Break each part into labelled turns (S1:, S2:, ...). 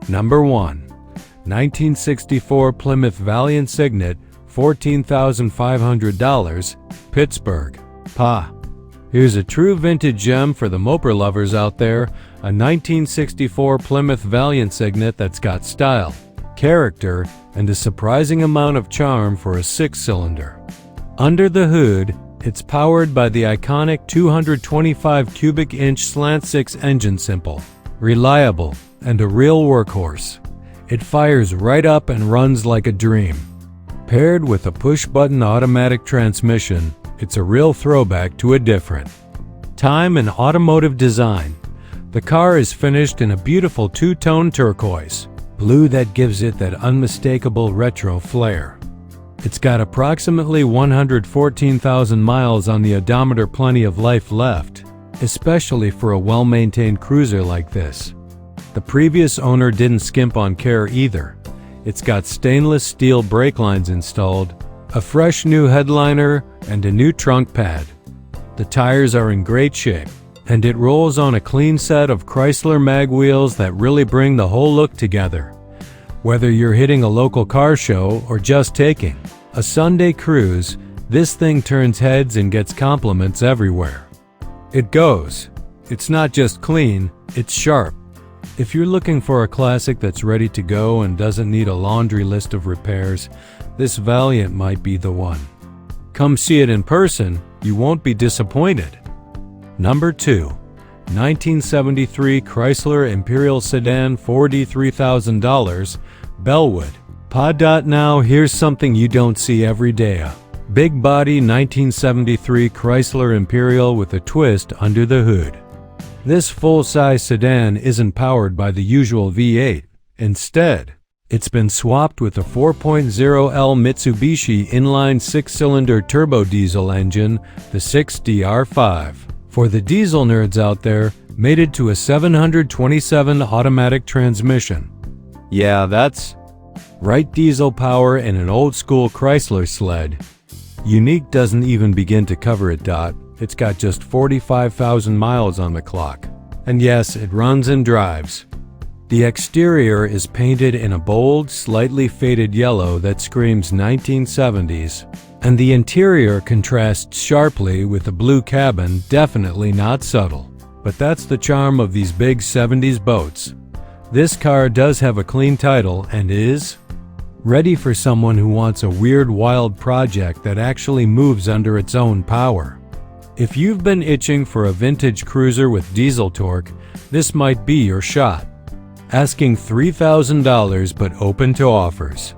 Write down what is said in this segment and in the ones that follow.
S1: Number 1. 1964 Plymouth Valiant Signet, $14,500, Pittsburgh, PA. Here's a true vintage gem for the moper lovers out there, a 1964 Plymouth Valiant Signet that's got style, character, and a surprising amount of charm for a 6-cylinder. Under the hood, it's powered by the iconic 225 cubic inch slant 6 engine, simple, reliable, and a real workhorse. It fires right up and runs like a dream. Paired with a push-button automatic transmission, it's a real throwback to a different time in automotive design. The car is finished in a beautiful two-tone turquoise blue that gives it that unmistakable retro flair. It's got approximately 114,000 miles on the odometer, plenty of life left, especially for a well-maintained cruiser like this. The previous owner didn't skimp on care either. It's got stainless steel brake lines installed, a fresh new headliner, and a new trunk pad. The tires are in great shape, and it rolls on a clean set of Chrysler mag wheels that really bring the whole look together. Whether you're hitting a local car show or just taking a Sunday cruise, this thing turns heads and gets compliments everywhere. It goes. It's not just clean, it's sharp. If you're looking for a classic that's ready to go and doesn't need a laundry list of repairs, this Valiant might be the one. Come see it in person, you won't be disappointed. Number 2. 1973 Chrysler Imperial Sedan, $43,000, Bellwood, PA. Now here's something you don't see every day. Big body 1973 Chrysler Imperial with a twist under the hood. This full-size sedan isn't powered by the usual V8. Instead, it's been swapped with a 4.0L Mitsubishi inline 6-cylinder turbo diesel engine, the 6DR5. For the diesel nerds out there, mated to a 727 automatic transmission. Yeah, that's right, diesel power in an old-school Chrysler sled. Unique doesn't even begin to cover it. It's got just 45,000 miles on the clock. And yes, it runs and drives. The exterior is painted in a bold, slightly faded yellow that screams 1970s, and the interior contrasts sharply with the blue cabin, definitely not subtle. But that's the charm of these big 70s boats. This car does have a clean title and is ready for someone who wants a weird, wild project that actually moves under its own power. If you've been itching for a vintage cruiser with diesel torque, this might be your shot. Asking $3,000 but open to offers.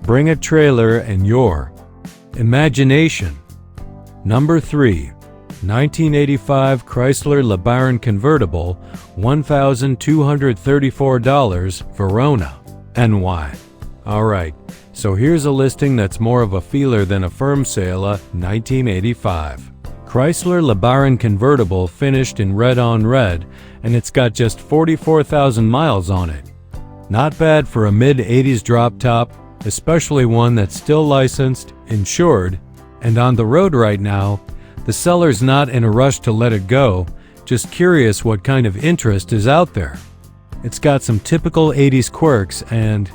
S1: Bring a trailer and your imagination. Number 3. 1985 Chrysler LeBaron convertible, $1,234, Verona, NY. Alright, so here's a listing that's more of a feeler than a firm sale. 1985 Chrysler LeBaron convertible, finished in red on red, and it's got just 44,000 miles on it. Not bad for a mid-80s drop top, especially one that's still licensed, insured, and on the road right now. The seller's not in a rush to let it go, just curious what kind of interest is out there. It's got some typical 80s quirks and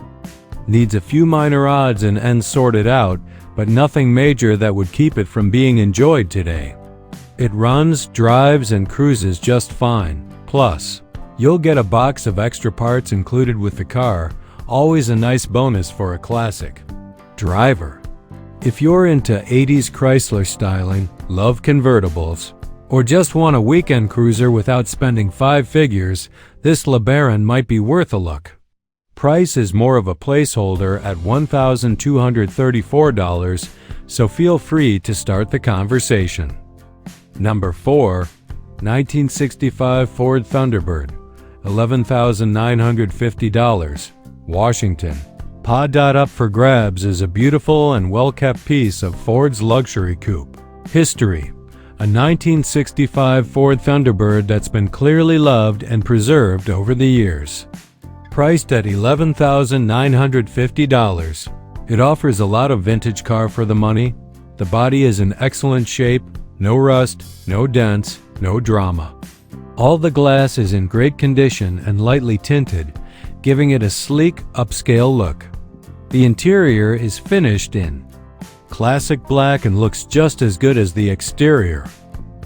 S1: needs a few minor odds and ends sorted out, but nothing major that would keep it from being enjoyed today. It runs, drives, and cruises just fine. Plus, you'll get a box of extra parts included with the car, always a nice bonus for a classic driver. If you're into 80s Chrysler styling, love convertibles, or just want a weekend cruiser without spending 5 figures, this LeBaron might be worth a look. Price is more of a placeholder at $1,234, so feel free to start the conversation. Number 4. 1965 Ford Thunderbird, $11,950, Washington, PA. Up for grabs is a beautiful and well-kept piece of Ford's luxury coupe history. A 1965 Ford Thunderbird that's been clearly loved and preserved over the years. Priced at $11,950, it offers a lot of vintage car for the money. The body is in excellent shape, no rust, no dents, no drama. All the glass is in great condition and lightly tinted, giving it a sleek, upscale look. The interior is finished in classic black and looks just as good as the exterior.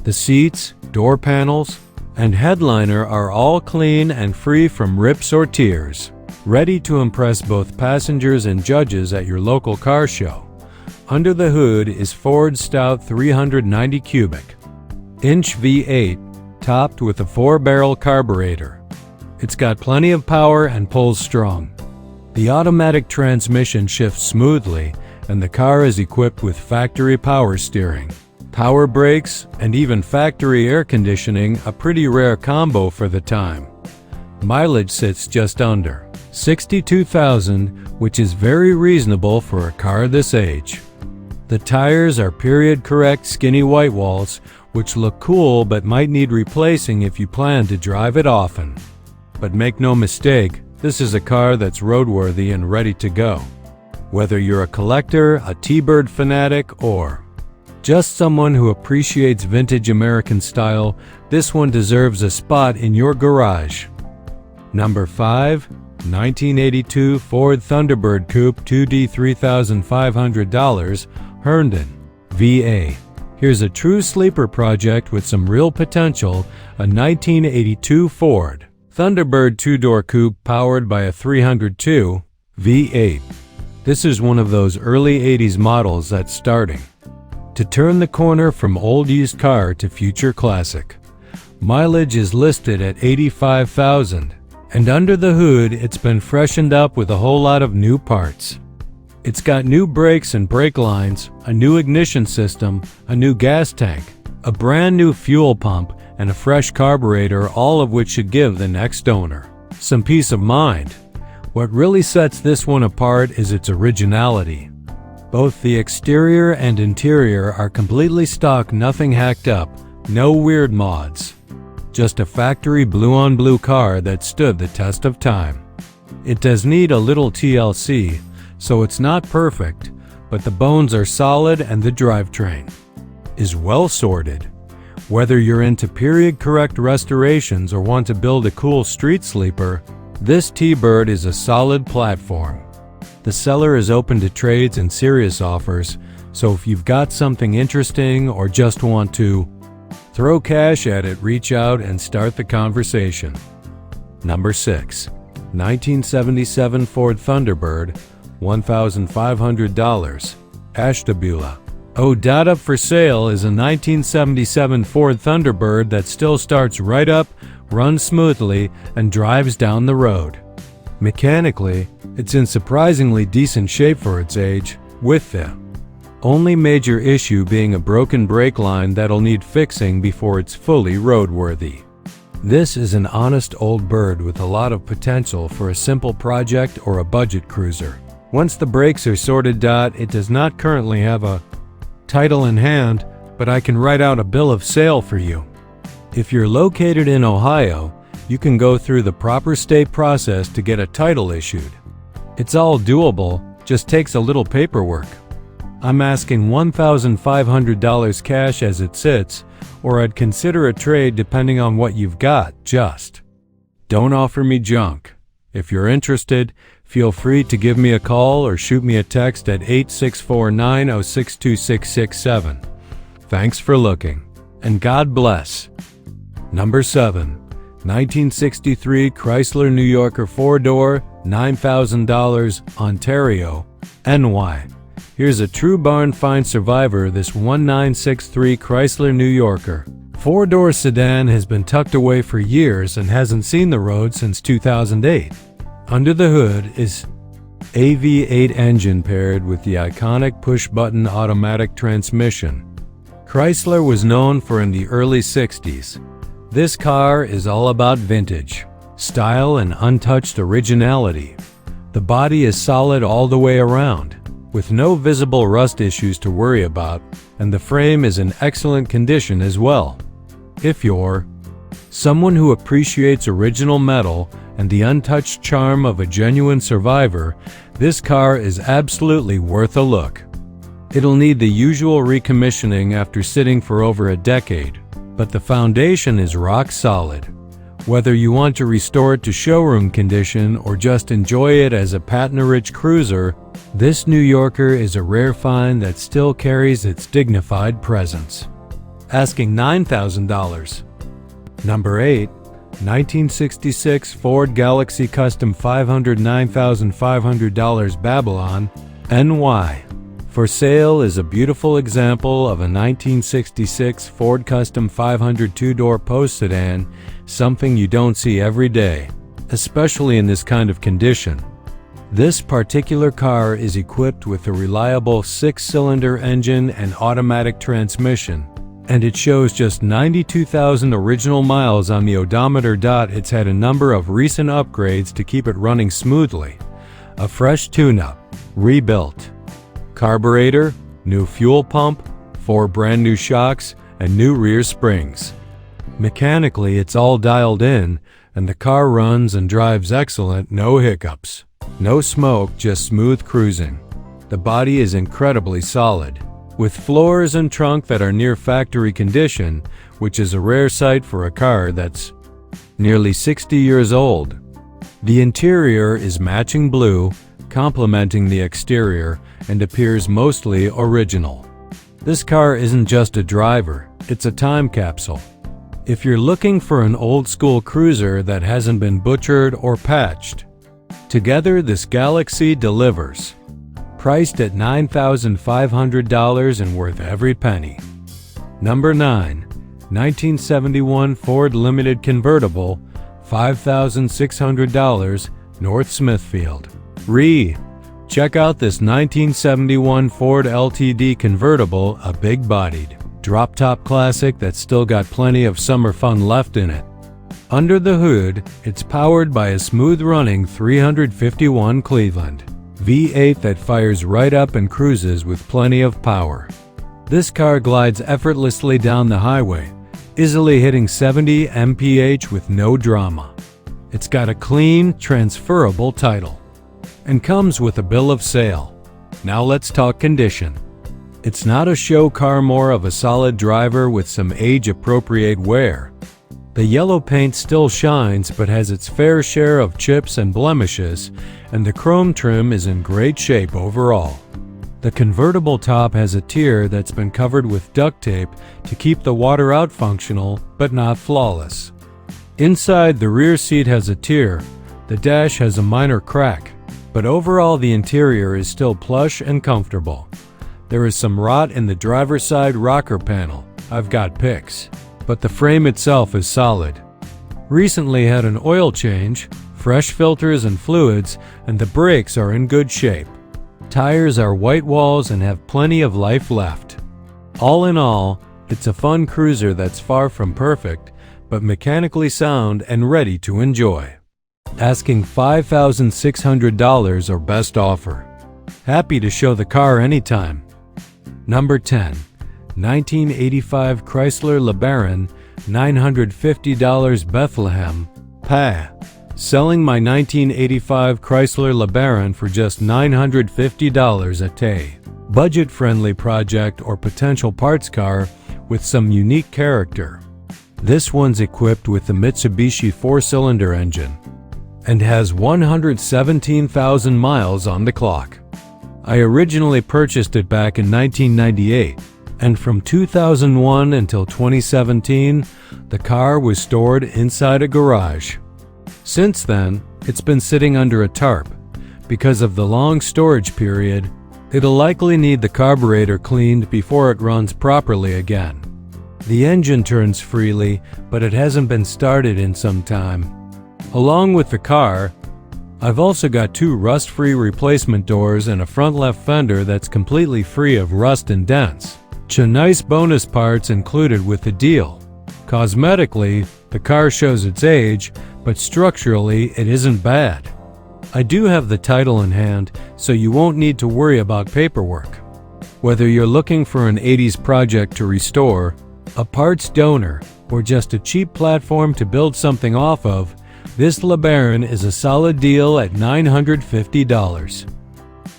S1: The seats, door panels, and headliner are all clean and free from rips or tears, ready to impress both passengers and judges at your local car show. Under the hood is Ford's stout 390 cubic inch V8, topped with a 4-barrel carburetor. It's got plenty of power and pulls strong. The automatic transmission shifts smoothly, and the car is equipped with factory power steering, power brakes, and even factory air conditioning, a pretty rare combo for the time. Mileage sits just under 62,000, which is very reasonable for a car this age. The tires are period-correct skinny white walls, which look cool but might need replacing if you plan to drive it often. But make no mistake, this is a car that's roadworthy and ready to go. Whether you're a collector, a T-Bird fanatic, or just someone who appreciates vintage American style, this one deserves a spot in your garage. Number 5. 1982 Ford Thunderbird Coupe 2D $3,500 Herndon, VA. Here's a true sleeper project with some real potential, a 1982 Ford Thunderbird two-door coupe powered by a 302 V8. This is one of those early 80s models that's starting to turn the corner from old used car to future classic. Mileage is listed at 85,000, and under the hood it's been freshened up with a whole lot of new parts. It's got new brakes and brake lines, a new ignition system, a new gas tank, a brand new fuel pump, and a fresh carburetor, all of which should give the next owner some peace of mind. What really sets this one apart is its originality. Both the exterior and interior are completely stock, nothing hacked up, no weird mods. Just a factory blue-on-blue car that stood the test of time. It does need a little TLC, so it's not perfect, but the bones are solid and the drivetrain is well sorted. Whether you're into period-correct restorations or want to build a cool street sleeper, this T-Bird is a solid platform. The seller is open to trades and serious offers, so if you've got something interesting or just want to throw cash at it, reach out and start the conversation. Number 6. 1977 Ford Thunderbird, $1,500, Ashtabula. Up for sale is a 1977 Ford Thunderbird that still starts right up, runs smoothly, and drives down the road. Mechanically, it's in surprisingly decent shape for its age, with the only major issue being a broken brake line that'll need fixing before it's fully roadworthy. This is an honest old bird with a lot of potential for a simple project or a budget cruiser. Once the brakes are sorted, it does not currently have a title in hand, but I can write out a bill of sale for you. If you're located in Ohio, you can go through the proper state process to get a title issued. It's all doable, just takes a little paperwork. I'm asking $1,500 cash as it sits, or I'd consider a trade depending on what you've got. Just don't offer me junk. If you're interested, feel free to give me a call or shoot me a text at 864-906-2667. Thanks for looking, and God bless. Number 7. 1963 Chrysler New Yorker 4-door, $9,000, Ontario, NY. Here's a true barn find survivor. This 1963 Chrysler New Yorker 4-door sedan has been tucked away for years and hasn't seen the road since 2008. Under the hood is a V8 engine paired with the iconic push-button automatic transmission. Chrysler was known for in the early 60s. This car is all about vintage, style, and untouched originality. The body is solid all the way around, with no visible rust issues to worry about, and the frame is in excellent condition as well. If you're someone who appreciates original metal and the untouched charm of a genuine survivor, this car is absolutely worth a look. It'll need the usual recommissioning after sitting for over a decade, but the foundation is rock solid. Whether you want to restore it to showroom condition or just enjoy it as a patina-rich cruiser, this New Yorker is a rare find that still carries its dignified presence. Asking $9,000. Number 8. 1966 Ford Galaxie Custom $509,500 Babylon, NY. For sale is a beautiful example of a 1966 Ford Custom 500 two-door post sedan, something you don't see every day, especially in this kind of condition. This particular car is equipped with a reliable 6-cylinder engine and automatic transmission, and it shows just 92,000 original miles on the odometer. It's had a number of recent upgrades to keep it running smoothly. A fresh tune-up, rebuilt carburetor, new fuel pump, 4 brand new shocks, and new rear springs. Mechanically, it's all dialed in, and the car runs and drives excellent, no hiccups. No smoke, just smooth cruising. The body is incredibly solid, with floors and trunk that are near factory condition, which is a rare sight for a car that's nearly 60 years old. The interior is matching blue, complementing the exterior, and appears mostly original. This car isn't just a driver, it's a time capsule. If you're looking for an old-school cruiser that hasn't been butchered or patched, together this Galaxie delivers. Priced at $9,500 and worth every penny. Number 9. 1971 Ford Limited Convertible, $5,600, North Smithfield. Check out this 1971 Ford LTD convertible, a big-bodied, drop-top classic that's still got plenty of summer fun left in it. Under the hood, it's powered by a smooth-running 351 Cleveland V8 that fires right up and cruises with plenty of power. This car glides effortlessly down the highway, easily hitting 70 mph with no drama. It's got a clean, transferable title, and comes with a bill of sale. Now let's talk condition. It's not a show car, more of a solid driver with some age-appropriate wear. The yellow paint still shines but has its fair share of chips and blemishes, and the chrome trim is in great shape overall. The convertible top has a tier that's been covered with duct tape to keep the water out functional, but not flawless. Inside, the rear seat has a tier. The dash has a minor crack, but overall the interior is still plush and comfortable. There is some rot in the driver's side rocker panel. I've got pics, but the frame itself is solid. Recently had an oil change, fresh filters and fluids, and the brakes are in good shape. Tires are white walls and have plenty of life left. All in all, it's a fun cruiser that's far from perfect, but mechanically sound and ready to enjoy. Asking $5,600 or best offer. Happy to show the car anytime. Number 10. 1985 Chrysler LeBaron, $950 Bethlehem, PA. Selling my 1985 Chrysler LeBaron for just $950 a day. Budget-friendly project or potential parts car with some unique character. This one's equipped with the Mitsubishi 4-cylinder engine and has 117,000 miles on the clock. I originally purchased it back in 1998, and from 2001 until 2017, the car was stored inside a garage. Since then, it's been sitting under a tarp. Because of the long storage period, it'll likely need the carburetor cleaned before it runs properly again. The engine turns freely, but it hasn't been started in some time. Along with the car, I've also got 2 rust-free replacement doors and a front left fender that's completely free of rust and dents. Nice bonus parts included with the deal. Cosmetically, the car shows its age, but structurally it isn't bad. I do have the title in hand, so you won't need to worry about paperwork. Whether you're looking for an 80s project to restore, a parts donor, or just a cheap platform to build something off of, this LeBaron is a solid deal at $950.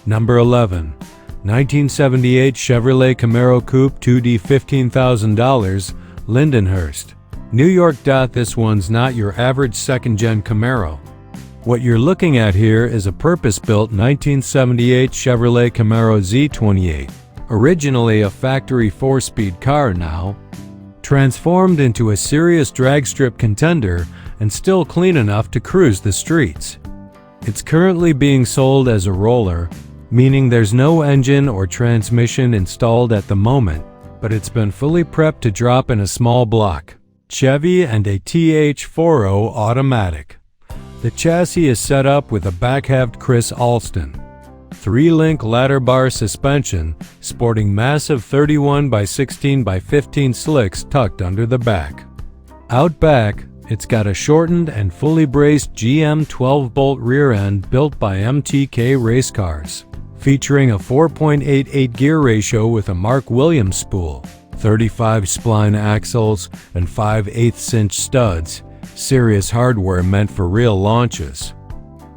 S1: Number 11. 1978 Chevrolet Camaro Coupe 2D, $15,000, Lindenhurst, New York. This one's not your average second-gen Camaro. What you're looking at here is a purpose-built 1978 Chevrolet Camaro Z28, originally a factory 4-speed car, now transformed into a serious drag strip contender and still clean enough to cruise the streets. It's currently being sold as a roller, meaning there's no engine or transmission installed at the moment, but it's been fully prepped to drop in a small block Chevy and a TH40 automatic. The chassis is set up with a back-halved Chris Alston 3-link ladder bar suspension, sporting massive 31 by 16 by 15 slicks tucked under the back. Out back, it's got a shortened and fully braced GM 12-bolt rear end built by MTK race cars, featuring a 4.88 gear ratio with a Mark Williams spool, 35 spline axles, and 5/8" studs. Serious hardware meant for real launches.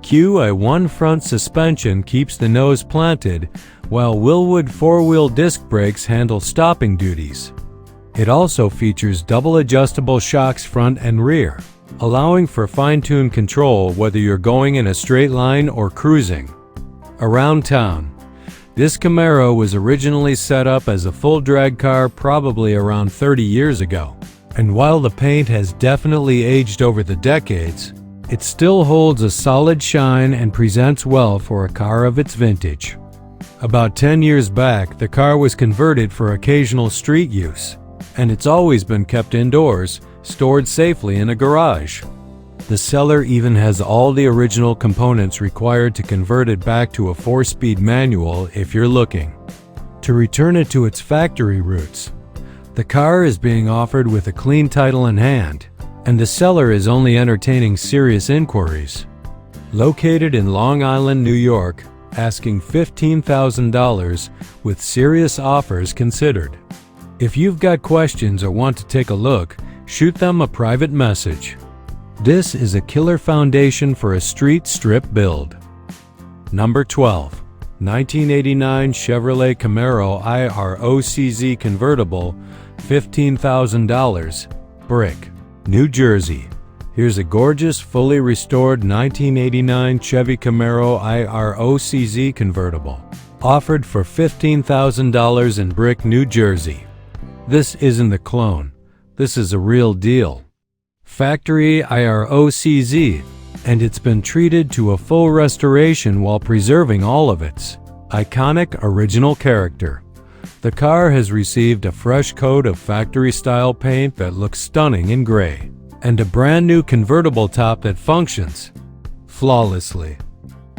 S1: A1 front suspension keeps the nose planted, while Wilwood 4-wheel disc brakes handle stopping duties. It also features double adjustable shocks front and rear, allowing for fine-tuned control whether you're going in a straight line or cruising around town. This Camaro was originally set up as a full drag car probably around 30 years ago, and while the paint has definitely aged over the decades, it still holds a solid shine and presents well for a car of its vintage. About 10 years back, the car was converted for occasional street use, and it's always been kept indoors, stored safely in a garage. The seller even has all the original components required to convert it back to a 4-speed manual if you're looking to return it to its factory roots. The car is being offered with a clean title in hand, and the seller is only entertaining serious inquiries. Located in Long Island, New York, asking $15,000 with serious offers considered. If you've got questions or want to take a look, shoot them a private message. This is a killer foundation for a street strip build. Number 12. 1989 Chevrolet Camaro Iroc convertible, $15,000, brick, New Jersey. Here's a gorgeous, fully restored 1989 Chevy Camaro Iroc convertible, offered for $15,000 in Brick, New Jersey. This isn't a clone. This is a real deal. Factory Iroc, and it's been treated to a full restoration while preserving all of its iconic original character. The car has received a fresh coat of factory-style paint that looks stunning in gray, and a brand new convertible top that functions flawlessly.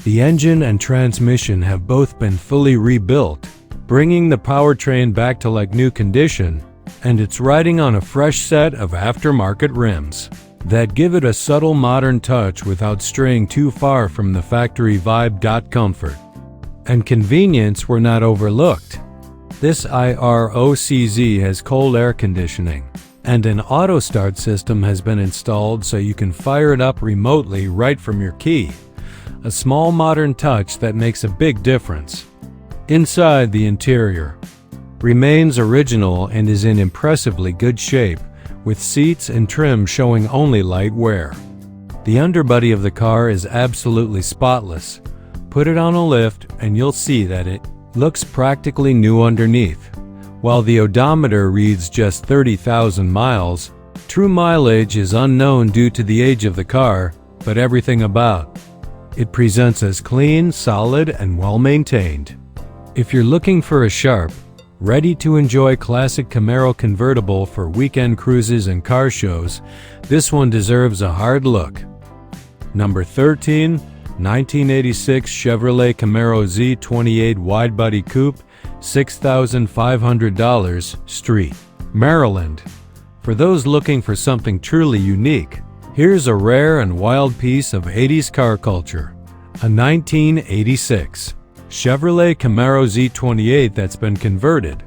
S1: The engine and transmission have both been fully rebuilt, bringing the powertrain back to like new condition, and it's riding on a fresh set of aftermarket rims that give it a subtle modern touch without straying too far from the factory vibe. Comfort and convenience were not overlooked. This Iroc has cold air conditioning, and an auto start system has been installed so you can fire it up remotely right from your key. A small modern touch that makes a big difference. Inside, the interior remains original and is in impressively good shape, with seats and trim showing only light wear. The underbody of the car is absolutely spotless. Put it on a lift and you'll see that it looks practically new underneath. While the odometer reads just 30,000 miles, true mileage is unknown due to the age of the car, but everything about it presents as clean, solid, and well-maintained. If you're looking for a sharp, ready to enjoy classic Camaro convertible for weekend cruises and car shows, this one deserves a hard look. Number 13. 1986 Chevrolet Camaro Z28 Widebody Coupe, $6,500, Street, Maryland. For those looking for something truly unique, here's a rare and wild piece of 80s car culture. A 1986 Chevrolet Camaro Z28 that's been converted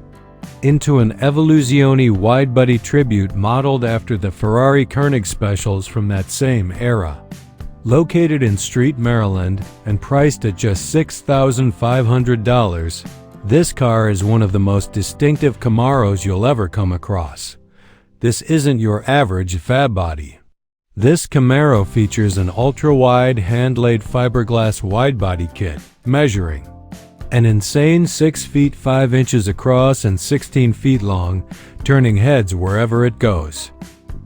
S1: into an Evoluzione widebody tribute modeled after the Ferrari Koenig specials from that same era. Located in Street, Maryland, and priced at just $6,500, this car is one of the most distinctive Camaros you'll ever come across. This isn't your average fab body. This Camaro features an ultra-wide hand-laid fiberglass wide-body kit, measuring an insane 6 feet 5 inches across and 16 feet long, turning heads wherever it goes.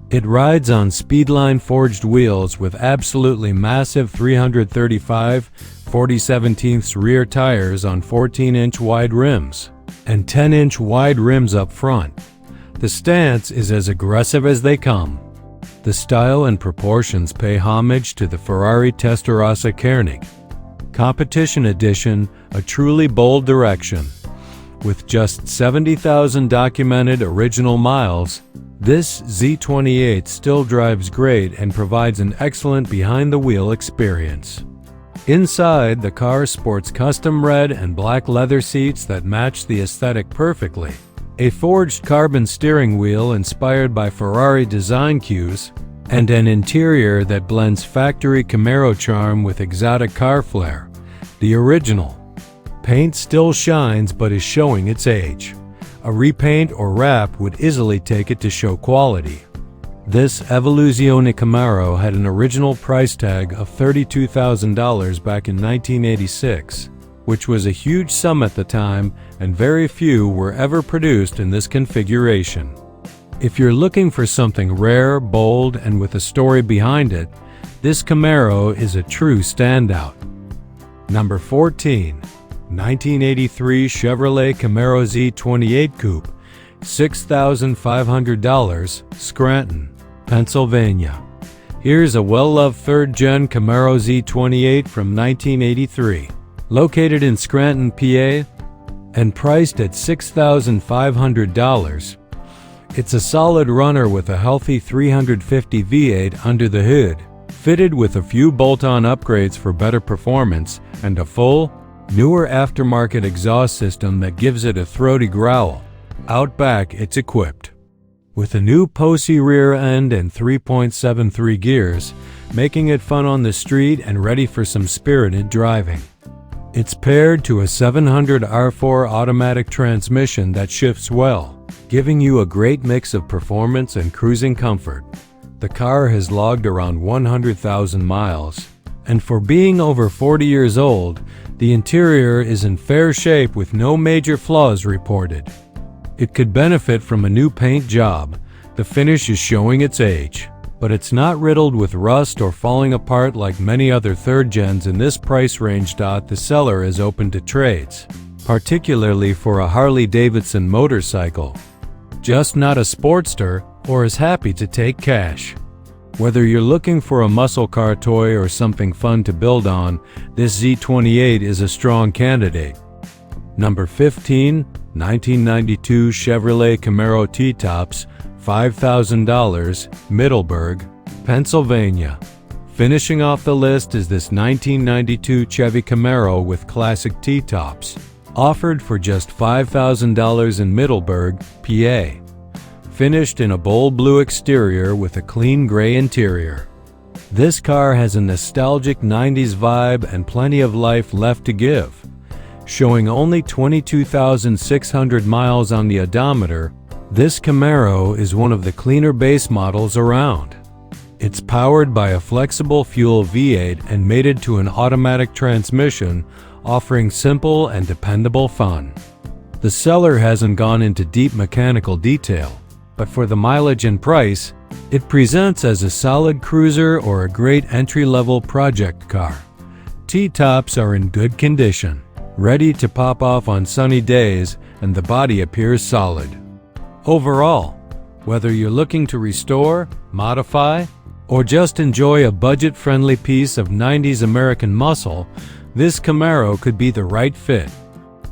S1: It rides on Speedline forged wheels with absolutely massive 335 40/17 rear tires on 14-inch wide rims and 10-inch wide rims up front. The stance is as aggressive as they come. The style and proportions pay homage to the Ferrari Testarossa Koenig Competition Edition, a truly bold direction. With just 70,000 documented original miles, this Z28 still drives great and provides an excellent behind-the-wheel experience. Inside, the car sports custom red and black leather seats that match the aesthetic perfectly, a forged carbon steering wheel inspired by Ferrari design cues, and an interior that blends factory Camaro charm with exotic car flair. The original paint still shines but is showing its age. A repaint or wrap would easily take it to show quality. This Evoluzione Camaro had an original price tag of $32,000 back in 1986, which was a huge sum at the time, and very few were ever produced in this configuration. If you're looking for something rare, bold, and with a story behind it, this Camaro is a true standout. Number 14. 1983 Chevrolet Camaro Z28 Coupe, $6,500, Scranton, Pennsylvania. Here's a well-loved third-gen Camaro Z28 from 1983, located in Scranton, PA, and priced at $6,500. It's a solid runner with a healthy 350 V8 under the hood, fitted with a few bolt-on upgrades for better performance and a full, newer aftermarket exhaust system that gives it a throaty growl. Out back, it's equipped with a new Posey rear end and 3.73 gears, making it fun on the street and ready for some spirited driving. It's paired to a 700 R4 automatic transmission that shifts well, giving you a great mix of performance and cruising comfort. The car has logged around 100,000 miles, and for being over 40 years old, the interior is in fair shape with no major flaws reported. It could benefit from a new paint job. The finish is showing its age, but it's not riddled with rust or falling apart like many other third gens in this price range. The seller is open to trades, particularly for a Harley-Davidson motorcycle, just not a Sportster, or is happy to take cash. Whether you're looking for a muscle car toy or something fun to build on, this Z28 is a strong candidate. Number 15. 1992 Chevrolet Camaro T-Tops, $5,000, Middleburg, Pennsylvania. Finishing off the list is this 1992 Chevy Camaro with classic T-Tops, offered for just $5,000 in Middleburg, PA. Finished in a bold blue exterior with a clean gray interior. This car has a nostalgic 90s vibe and plenty of life left to give. Showing only 22,600 miles on the odometer, this Camaro is one of the cleaner base models around. It's powered by a flexible fuel V8 and mated to an automatic transmission, offering simple and dependable fun. The seller hasn't gone into deep mechanical detail, but for the mileage and price, it presents as a solid cruiser or a great entry-level project car. T-tops are in good condition, ready to pop off on sunny days, and the body appears solid. Overall, whether you're looking to restore, modify, or just enjoy a budget-friendly piece of 90s American muscle, this Camaro could be the right fit.